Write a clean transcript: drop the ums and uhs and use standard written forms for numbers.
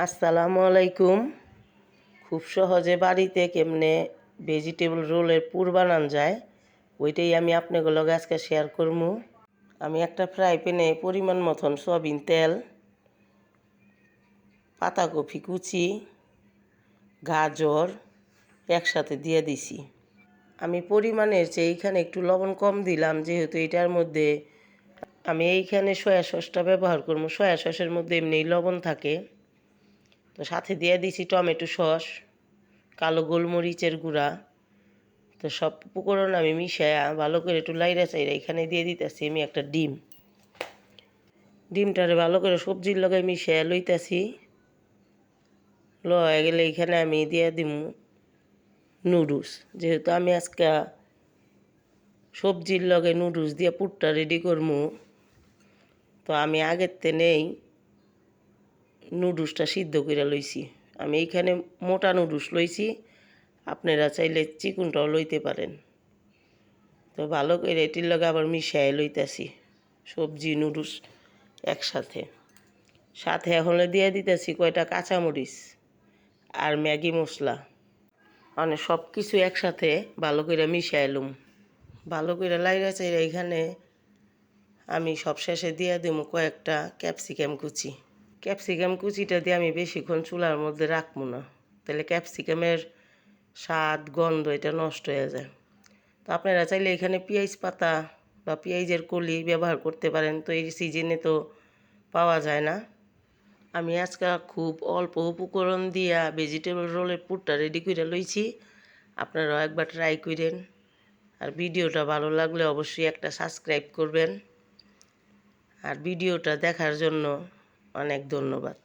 আসসালামু আলাইকুম। খুব সহজে বাড়িতে কেমনে ভেজিটেবল রোলের পুর বানান যায় ওইটাই আমি আপনাদের লগে আজকে শেয়ার করবো। আমি একটা ফ্রাই প্যানে পরিমাণ মতন সয়াবিন তেল, পাতাকপি কুচি, গাজর একসাথে দিয়ে দিছি। আমি পরিমাণের চেয়ে এইখানে একটু লবণ কম দিলাম, যেহেতু এটার মধ্যে আমি এইখানে সয়া সসটা ব্যবহার করবো। সয়া সসের মধ্যে এমনিই লবণ থাকে। তো সাথে দিয়ে দিছি টমেটো সস, কালো গোলমরিচের গুঁড়া। তো সব উপকরণ আমি মিশায়া ভালো করে একটু লাইড়া চাইরা এখানে দিয়ে দিতেছি আমি একটা ডিমটারে ভালো করে সবজির লগে মিশায়া লইতেছি। হয়ে গেলে এখানে আমি দিয়ে দিব নুডলস। যেহেতু আমি আজকে সবজির লগে নুডলস দিয়ে পুরটা রেডি করবো, তো আমি আগের থেকেই নুডলসটা সিদ্ধ করে লইছি। আমি এইখানে মোটা নুডলস লইছি, আপনারা চাইলে চিকনটাও লইতে পারেন। তো ভালো করে এটির লগে আবার মিশাই লইতেছি সবজি নুডলস একসাথে। সাথে এখন দিয়ে দিতেছি কয়টা কাঁচামরিচ আর ম্যাগি মশলা। মানে সব কিছু একসাথে ভালো করে মিশাইলুম। ভালো করে লাইরা চাইরা এখানে আমি সব শেষে দিয়ে দেব কয়েকটা ক্যাপসিকাম কুচি। ক্যাপসিকাম কুচিটা দিয়ে আমি বেশিক্ষণ চুলার মধ্যে রাখবো না, তাহলে ক্যাপসিকামের স্বাদ গন্ধ এটা নষ্ট হয়ে যায়। তো আপনারা চাইলে এখানে পেঁয়াজ পাতা বা পেঁয়াজের কলি ব্যবহার করতে পারেন, তো এই সিজনে তো পাওয়া যায় না। আমি আজকে খুব অল্প উপকরণ দিয়া ভেজিটেবল রোলের পুরটা রেডি করে লইছি। আপনারাও একবার ট্রাই করেন। আর ভিডিওটা ভালো লাগলে অবশ্যই একটা সাবস্ক্রাইব করবেন। আর ভিডিওটা দেখার জন্য অনেক ধন্যবাদ।